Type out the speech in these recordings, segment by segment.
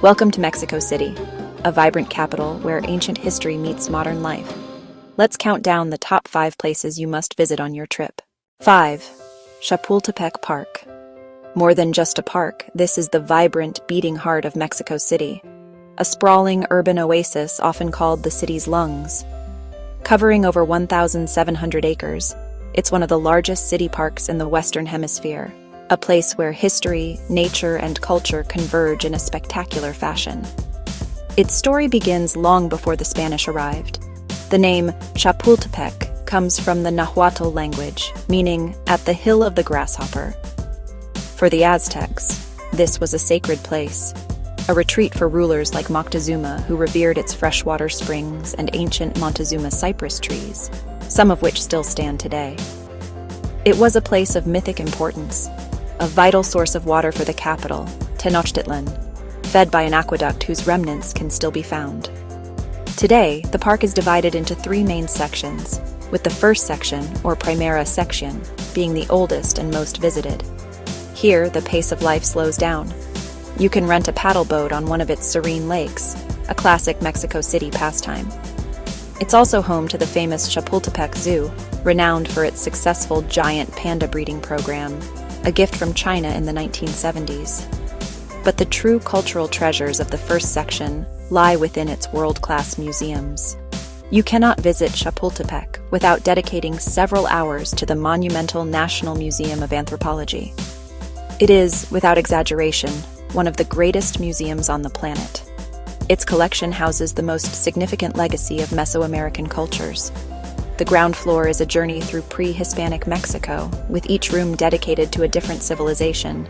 Welcome to Mexico City, a vibrant capital where ancient history meets modern life. Let's count down the top 5 places you must visit on your trip. 5. Chapultepec Park. More than just a park, this is the vibrant, beating heart of Mexico City, a sprawling urban oasis often called the city's lungs. Covering over 1,700 acres, it's one of the largest city parks in the Western Hemisphere, a place where history, nature, and culture converge in a spectacular fashion. Its story begins long before the Spanish arrived. The name Chapultepec comes from the Nahuatl language, meaning "at the hill of the grasshopper." For the Aztecs, this was a sacred place, a retreat for rulers like Moctezuma, who revered its freshwater springs and ancient Montezuma cypress trees, some of which still stand today. It was a place of mythic importance, a vital source of water for the capital, Tenochtitlan, fed by an aqueduct whose remnants can still be found. Today, the park is divided into 3 main sections, with the first section, or Primera section, being the oldest and most visited. Here, the pace of life slows down. You can rent a paddle boat on one of its serene lakes, a classic Mexico City pastime. It's also home to the famous Chapultepec Zoo, renowned for its successful giant panda breeding program, a gift from China in the 1970s. But the true cultural treasures of the first section lie within its world-class museums. You cannot visit Chapultepec without dedicating several hours to the monumental National Museum of Anthropology. It is, without exaggeration, one of the greatest museums on the planet. Its collection houses the most significant legacy of Mesoamerican cultures. The ground floor is a journey through pre-Hispanic Mexico, with each room dedicated to a different civilization,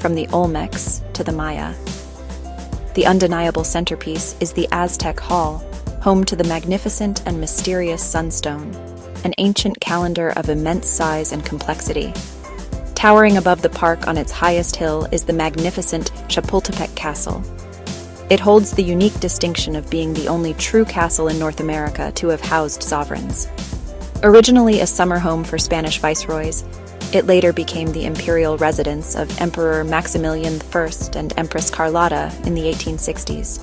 from the Olmecs to the Maya. The undeniable centerpiece is the Aztec Hall, home to the magnificent and mysterious Sunstone, an ancient calendar of immense size and complexity. Towering above the park on its highest hill is the magnificent Chapultepec Castle. It holds the unique distinction of being the only true castle in North America to have housed sovereigns. Originally a summer home for Spanish viceroys, it later became the imperial residence of Emperor Maximilian I and Empress Carlotta in the 1860s.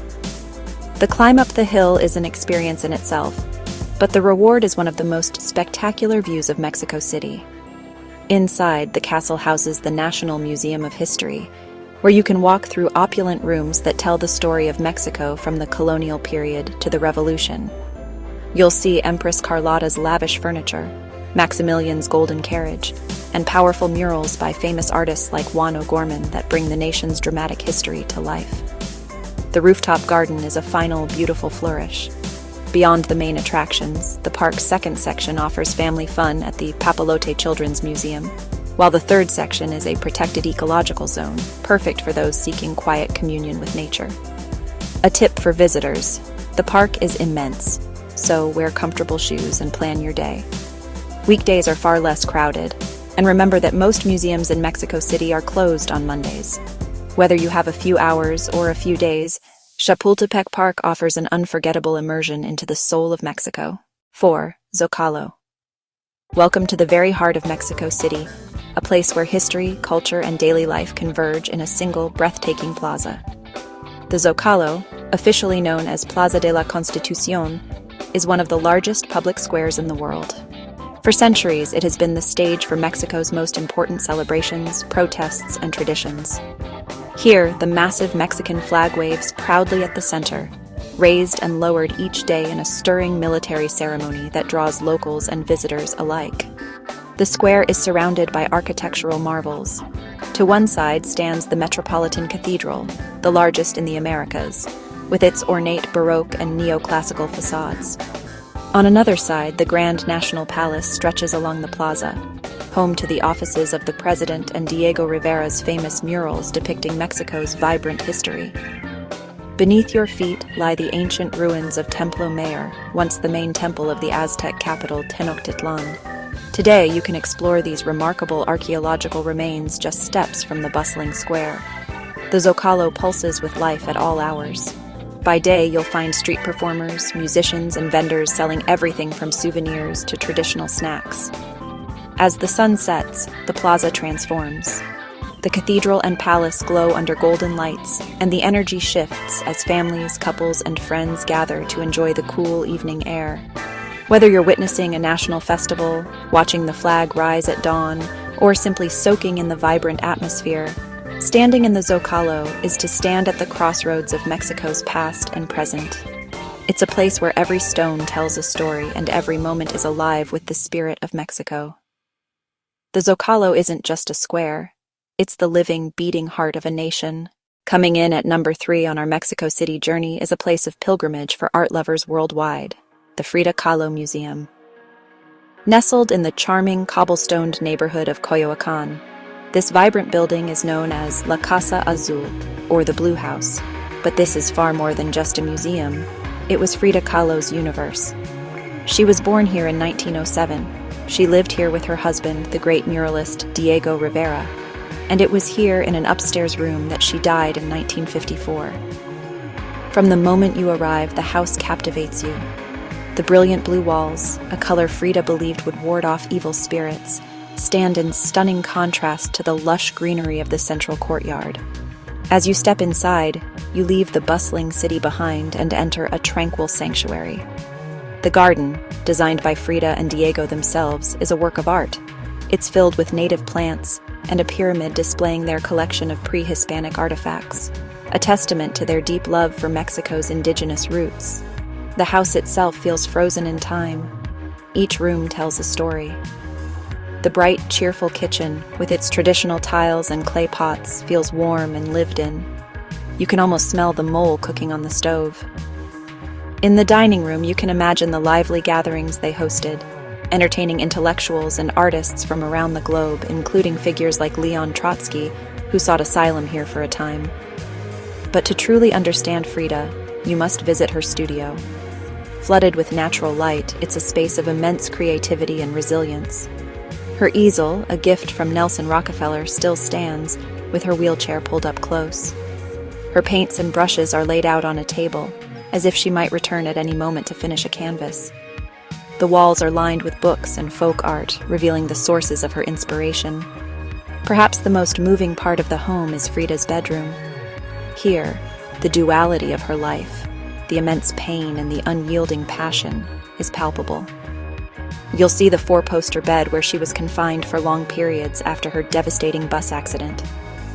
The climb up the hill is an experience in itself, but the reward is one of the most spectacular views of Mexico City. Inside, the castle houses the National Museum of History, where you can walk through opulent rooms that tell the story of Mexico from the colonial period to the Revolution. You'll see Empress Carlotta's lavish furniture, Maximilian's golden carriage, and powerful murals by famous artists like Juan O'Gorman that bring the nation's dramatic history to life. The rooftop garden is a final, beautiful flourish. Beyond the main attractions, the park's second section offers family fun at the Papalote Children's Museum, while the third section is a protected ecological zone, perfect for those seeking quiet communion with nature. A tip for visitors: the park is immense, so wear comfortable shoes and plan your day. Weekdays are far less crowded, and remember that most museums in Mexico City are closed on Mondays. Whether you have a few hours or a few days, Chapultepec Park offers an unforgettable immersion into the soul of Mexico. 4. Zocalo. Welcome to the very heart of Mexico City, a place where history, culture, and daily life converge in a single, breathtaking plaza. The Zocalo, officially known as Plaza de la Constitución, is one of the largest public squares in the world. For centuries, it has been the stage for Mexico's most important celebrations, protests, and traditions. Here, the massive Mexican flag waves proudly at the center, raised and lowered each day in a stirring military ceremony that draws locals and visitors alike. The square is surrounded by architectural marvels. To one side stands the Metropolitan Cathedral, the largest in the Americas, with its ornate Baroque and neoclassical facades. On another side, the Grand National Palace stretches along the plaza, home to the offices of the President and Diego Rivera's famous murals depicting Mexico's vibrant history. Beneath your feet lie the ancient ruins of Templo Mayor, once the main temple of the Aztec capital Tenochtitlan. Today, you can explore these remarkable archaeological remains just steps from the bustling square. The Zocalo pulses with life at all hours. By day, you'll find street performers, musicians, and vendors selling everything from souvenirs to traditional snacks. As the sun sets, the plaza transforms. The cathedral and palace glow under golden lights, and the energy shifts as families, couples, and friends gather to enjoy the cool evening air. Whether you're witnessing a national festival, watching the flag rise at dawn, or simply soaking in the vibrant atmosphere, standing in the Zocalo is to stand at the crossroads of Mexico's past and present. It's a place where every stone tells a story and every moment is alive with the spirit of Mexico. The Zocalo isn't just a square. It's the living, beating heart of a nation. Coming in at number 3 on our Mexico City journey is a place of pilgrimage for art lovers worldwide, the Frida Kahlo Museum. Nestled in the charming, cobblestoned neighborhood of Coyoacán, this vibrant building is known as La Casa Azul, or the Blue House. But this is far more than just a museum. It was Frida Kahlo's universe. She was born here in 1907. She lived here with her husband, the great muralist Diego Rivera, and it was here in an upstairs room that she died in 1954. From the moment you arrive, the house captivates you. The brilliant blue walls, a color Frida believed would ward off evil spirits, stand in stunning contrast to the lush greenery of the central courtyard. As you step inside, you leave the bustling city behind and enter a tranquil sanctuary. The garden, designed by Frida and Diego themselves, is a work of art. It's filled with native plants and a pyramid displaying their collection of pre-Hispanic artifacts, a testament to their deep love for Mexico's indigenous roots. The house itself feels frozen in time. Each room tells a story. The bright, cheerful kitchen, with its traditional tiles and clay pots, feels warm and lived in. You can almost smell the mole cooking on the stove. In the dining room, you can imagine the lively gatherings they hosted, entertaining intellectuals and artists from around the globe, including figures like Leon Trotsky, who sought asylum here for a time. But to truly understand Frida, you must visit her studio. Flooded with natural light, it's a space of immense creativity and resilience. Her easel, a gift from Nelson Rockefeller, still stands, with her wheelchair pulled up close. Her paints and brushes are laid out on a table, as if she might return at any moment to finish a canvas. The walls are lined with books and folk art, revealing the sources of her inspiration. Perhaps the most moving part of the home is Frida's bedroom. Here, the duality of her life, the immense pain and the unyielding passion, is palpable. You'll see the 4-poster bed where she was confined for long periods after her devastating bus accident.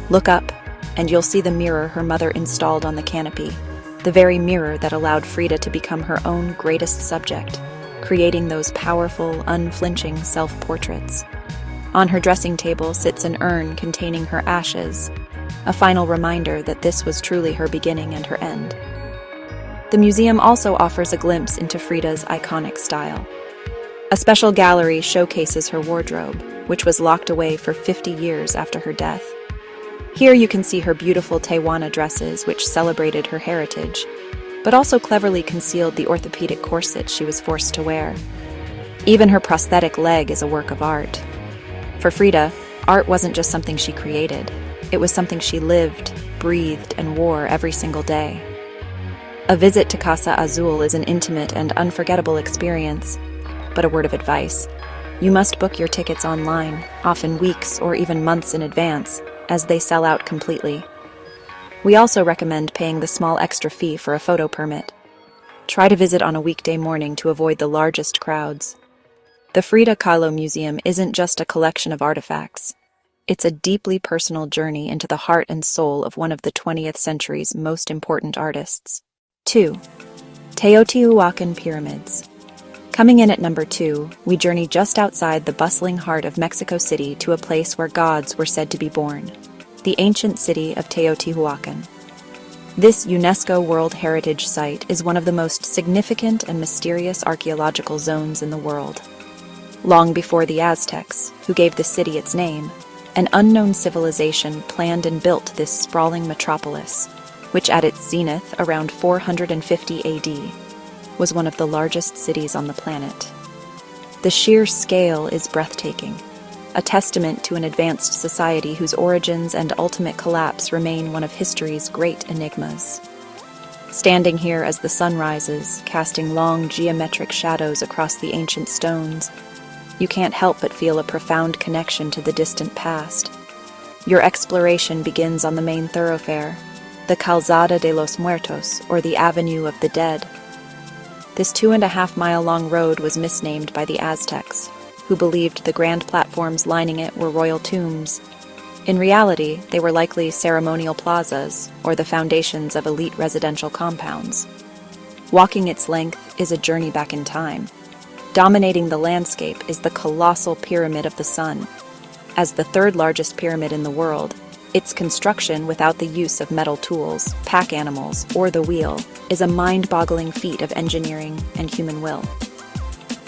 Look up, and you'll see the mirror her mother installed on the canopy, the very mirror that allowed Frida to become her own greatest subject, creating those powerful, unflinching self-portraits. On her dressing table sits an urn containing her ashes, a final reminder that this was truly her beginning and her end. The museum also offers a glimpse into Frida's iconic style. A special gallery showcases her wardrobe, which was locked away for 50 years after her death. Here you can see her beautiful Tehuana dresses, which celebrated her heritage, but also cleverly concealed the orthopedic corset she was forced to wear. Even her prosthetic leg is a work of art. For Frida, art wasn't just something she created. It was something she lived, breathed, and wore every single day. A visit to Casa Azul is an intimate and unforgettable experience. But a word of advice: you must book your tickets online, often weeks or even months in advance, as they sell out completely. We also recommend paying the small extra fee for a photo permit. Try to visit on a weekday morning to avoid the largest crowds. The Frida Kahlo Museum isn't just a collection of artifacts. It's a deeply personal journey into the heart and soul of one of the 20th century's most important artists. 2. Teotihuacan Pyramids. Coming in at number 2, we journey just outside the bustling heart of Mexico City to a place where gods were said to be born, the ancient city of Teotihuacan. This UNESCO World Heritage Site is one of the most significant and mysterious archaeological zones in the world. Long before the Aztecs, who gave the city its name, an unknown civilization planned and built this sprawling metropolis, which at its zenith around 450 AD, was one of the largest cities on the planet. The sheer scale is breathtaking, a testament to an advanced society whose origins and ultimate collapse remain one of history's great enigmas. Standing here as the sun rises, casting long geometric shadows across the ancient stones, you can't help but feel a profound connection to the distant past. Your exploration begins on the main thoroughfare, the Calzada de los Muertos, or the Avenue of the Dead. This 2.5-mile-long road was misnamed by the Aztecs, who believed the grand platforms lining it were royal tombs. In reality, they were likely ceremonial plazas, or the foundations of elite residential compounds. Walking its length is a journey back in time. Dominating the landscape is the colossal Pyramid of the Sun. As the third largest pyramid in the world, its construction without the use of metal tools, pack animals, or the wheel is a mind-boggling feat of engineering and human will.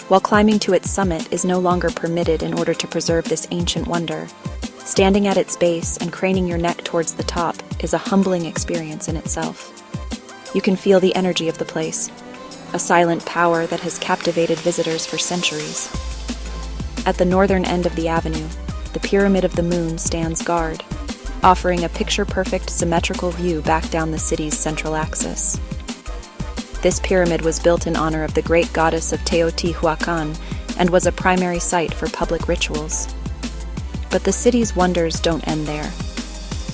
While climbing to its summit is no longer permitted in order to preserve this ancient wonder, standing at its base and craning your neck towards the top is a humbling experience in itself. You can feel the energy of the place, a silent power that has captivated visitors for centuries. At the northern end of the avenue, the Pyramid of the Moon stands guard, offering a picture-perfect symmetrical view back down the city's central axis. This pyramid was built in honor of the great goddess of Teotihuacan and was a primary site for public rituals. But the city's wonders don't end there.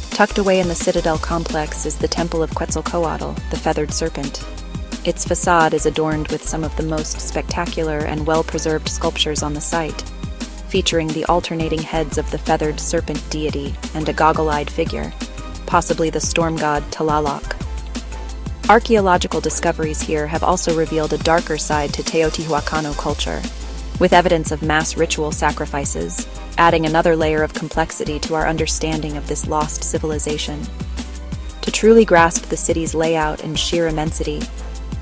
Tucked away in the Citadel complex is the Temple of Quetzalcoatl, the feathered serpent. Its facade is adorned with some of the most spectacular and well-preserved sculptures on the site, featuring the alternating heads of the feathered serpent deity and a goggle-eyed figure, possibly the storm god Tlaloc. Archaeological discoveries here have also revealed a darker side to Teotihuacano culture, with evidence of mass ritual sacrifices, adding another layer of complexity to our understanding of this lost civilization. To truly grasp the city's layout and sheer immensity,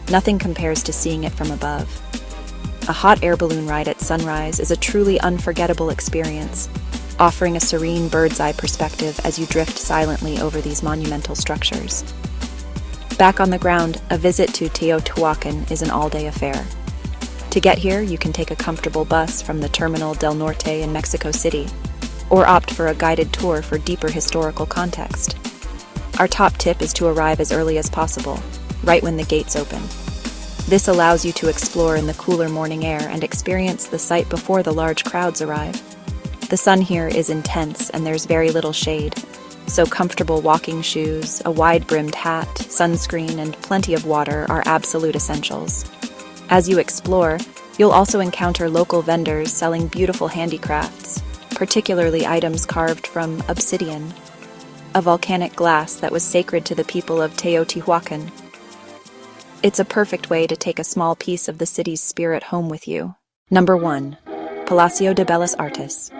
nothing compares to seeing it from above. A hot air balloon ride at sunrise is a truly unforgettable experience, offering a serene bird's-eye perspective as you drift silently over these monumental structures. Back on the ground, a visit to Teotihuacan is an all-day affair. To get here, you can take a comfortable bus from the Terminal del Norte in Mexico City, or opt for a guided tour for deeper historical context. Our top tip is to arrive as early as possible, right when the gates open. This allows you to explore in the cooler morning air and experience the site before the large crowds arrive. The sun here is intense and there's very little shade, so comfortable walking shoes, a wide-brimmed hat, sunscreen, and plenty of water are absolute essentials. As you explore, you'll also encounter local vendors selling beautiful handicrafts, particularly items carved from obsidian, a volcanic glass that was sacred to the people of Teotihuacan. It's a perfect way to take a small piece of the city's spirit home with you. Number 1. Palacio de Bellas Artes.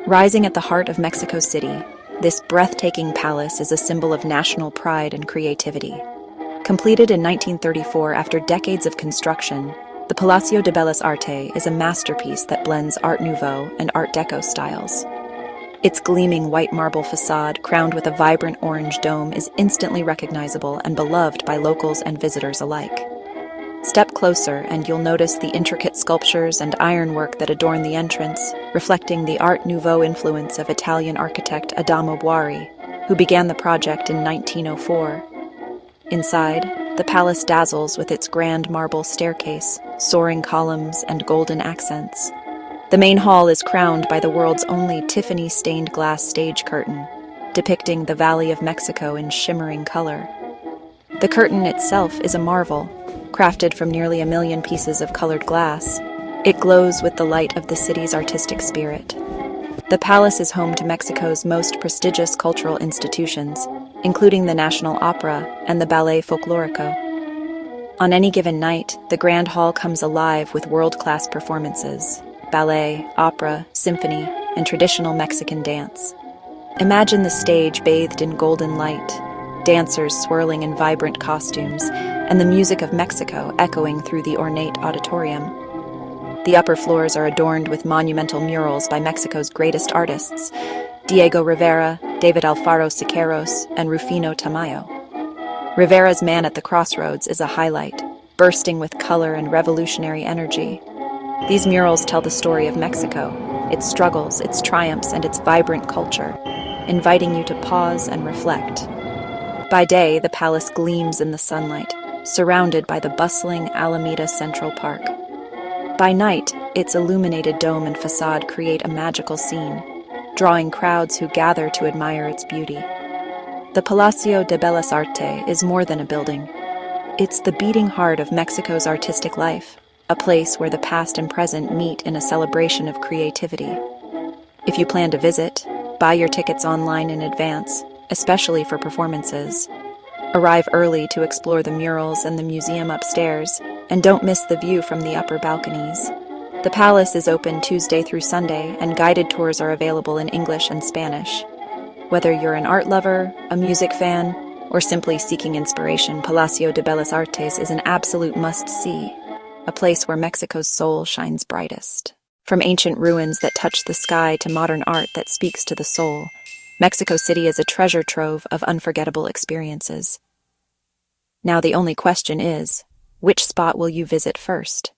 Rising at the heart of Mexico City, this breathtaking palace is a symbol of national pride and creativity. Completed in 1934 after decades of construction, the Palacio de Bellas Artes is a masterpiece that blends Art Nouveau and Art Deco styles. Its gleaming white marble facade, crowned with a vibrant orange dome, is instantly recognizable and beloved by locals and visitors alike. Step closer and you'll notice the intricate sculptures and ironwork that adorn the entrance, reflecting the Art Nouveau influence of Italian architect Adamo Buari, who began the project in 1904. Inside, the palace dazzles with its grand marble staircase, soaring columns, and golden accents. The main hall is crowned by the world's only Tiffany stained glass stage curtain, depicting the Valley of Mexico in shimmering color. The curtain itself is a marvel, crafted from nearly 1 million pieces of colored glass. It glows with the light of the city's artistic spirit. The palace is home to Mexico's most prestigious cultural institutions, including the National Opera and the Ballet Folklorico. On any given night, the Grand Hall comes alive with world-class performances: ballet, opera, symphony, and traditional Mexican dance. Imagine the stage bathed in golden light, dancers swirling in vibrant costumes, and the music of Mexico echoing through the ornate auditorium. The upper floors are adorned with monumental murals by Mexico's greatest artists: Diego Rivera, David Alfaro Siqueiros, and Rufino Tamayo. Rivera's Man at the Crossroads is a highlight, bursting with color and revolutionary energy. These murals tell the story of Mexico, its struggles, its triumphs, and its vibrant culture, inviting you to pause and reflect. By day, the palace gleams in the sunlight, surrounded by the bustling Alameda Central Park. By night, its illuminated dome and facade create a magical scene, drawing crowds who gather to admire its beauty. The Palacio de Bellas Artes is more than a building. It's the beating heart of Mexico's artistic life, a place where the past and present meet in a celebration of creativity. If you plan to visit, buy your tickets online in advance, especially for performances. Arrive early to explore the murals and the museum upstairs, and don't miss the view from the upper balconies. The palace is open Tuesday through Sunday, and guided tours are available in English and Spanish. Whether you're an art lover, a music fan, or simply seeking inspiration, Palacio de Bellas Artes is an absolute must-see, a place where Mexico's soul shines brightest. From ancient ruins that touch the sky to modern art that speaks to the soul, Mexico City is a treasure trove of unforgettable experiences. Now the only question is, which spot will you visit first?